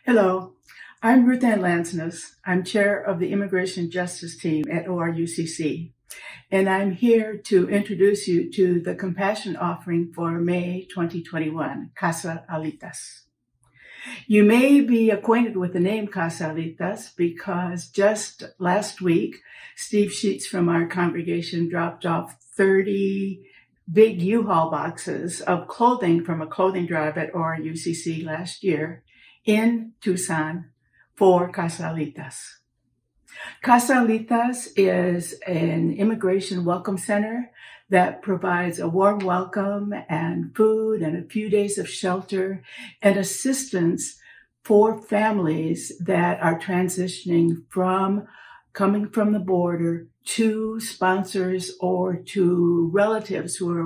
Hello, I'm Ruth Ann Lansness. I'm chair of the Immigration Justice Team at ORUCC, and I'm here to introduce you to the compassion offering for May 2021, Casa Alitas. You may be acquainted with the name Casa Alitas because just last week, Steve Sheets from our congregation dropped off 30 big U-Haul boxes of clothing from a clothing drive at ORUCC last year in Tucson for Casa Alitas. Casa Alitas is an immigration welcome center that provides a warm welcome and food and a few days of shelter and assistance for families that are transitioning from coming from the border to sponsors or to relatives who are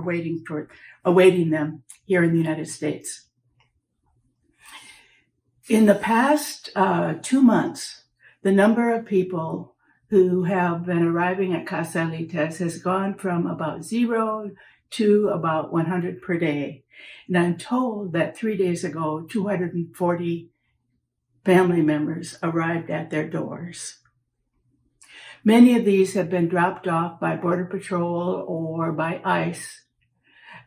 awaiting them here in the United States. In the past 2 months, the number of people who have been arriving at Casa Alitas has gone from about 0 to about 100 per day. And I'm told that 3 days ago, 240 family members arrived at their doors. Many of these have been dropped off by Border Patrol or by ICE,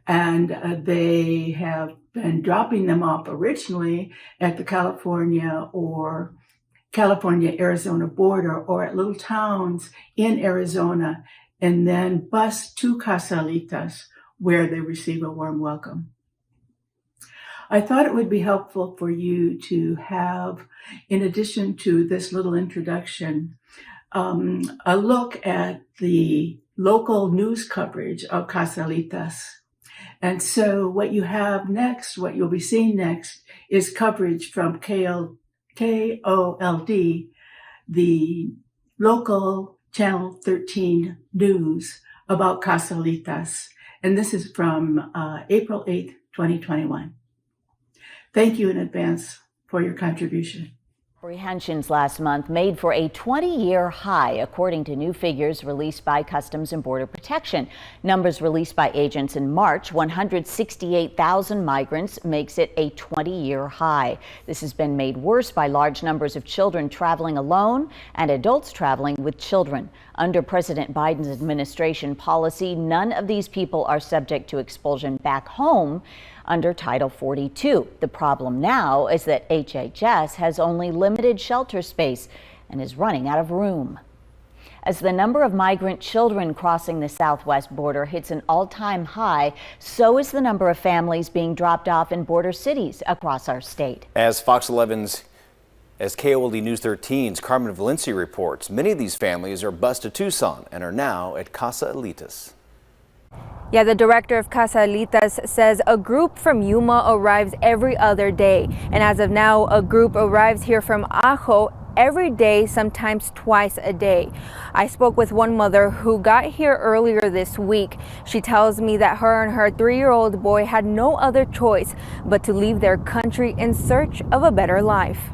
and they have been dropping them off originally at the California-Arizona border or at little towns in Arizona, and then bus to Casa Alitas where they receive a warm welcome. I thought it would be helpful for you to have, in addition to this little introduction, a look at the local news coverage of Casa Alitas. And so what you have next, what you'll be seeing next, is coverage from KOLD, the local Channel 13 news about Casa Alitas. And this is from April 8th, 2021. Thank you in advance for your contribution. Apprehensions last month made for a 20-year high, according to new figures released by Customs and Border Protection. Numbers released by agents in March, 168,000 migrants makes it a 20-year high. This has been made worse by large numbers of children traveling alone and adults traveling with children. Under President Biden's administration policy, none of these people are subject to expulsion back home under Title 42. The problem now is that HHS has only limited shelter space and is running out of room. As the number of migrant children crossing the southwest border hits an all-time high, so is the number of families being dropped off in border cities across our state. As KOLD News 13's Carmen Valencia reports, many of these families are bused to Tucson and are now at Casa Alitas. Yeah, the director of Casa Alitas says a group from Yuma arrives every other day. And as of now, a group arrives here from Ajo every day, sometimes twice a day. I spoke with one mother who got here earlier this week. She tells me that her and her 3-year-old boy had no other choice but to leave their country in search of a better life.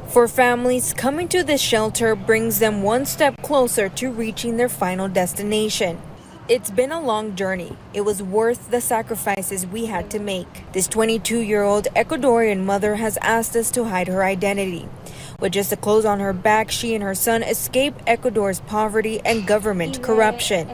For families, coming to this shelter brings them one step closer to reaching their final destination. It's been a long journey. It was worth the sacrifices we had to make. This 22-year-old Ecuadorian mother has asked us to hide her identity. With just the clothes on her back, she and her son escaped Ecuador's poverty and government corruption.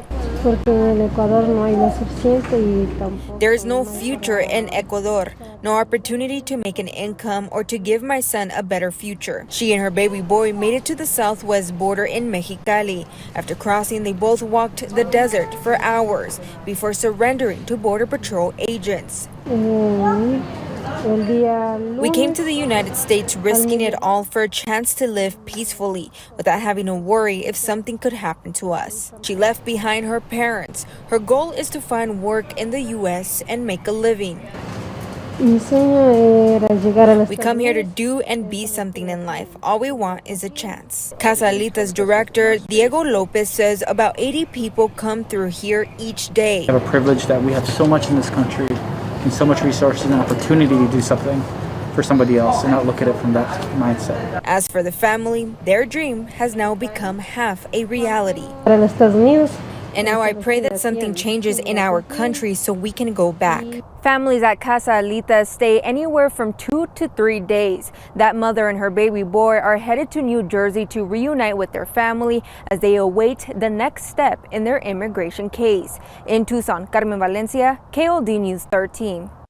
There is no future in Ecuador, no opportunity to make an income or to give my son a better future. She and her baby boy made it to the southwest border in Mexicali. After crossing, they both walked the desert for hours before surrendering to Border Patrol agents. We came to the United States risking it all for a chance to live peacefully without having to worry if something could happen to us. She left behind her parents. Her goal is to find work in the U.S. and make a living. We come here to do and be something in life. All we want is a chance. Casa Alitas director Diego Lopez says about 80 people come through here each day. We have a privilege that we have so much in this country and so much resources and opportunity to do something for somebody else and not look at it from that mindset. As for the family, their dream has now become half a reality. And now I pray that something changes in our country so we can go back. Families at Casa Alitas stay anywhere from 2 to 3 days. That mother and her baby boy are headed to New Jersey to reunite with their family as they await the next step in their immigration case. In Tucson, Carmen Valencia, KOD News 13.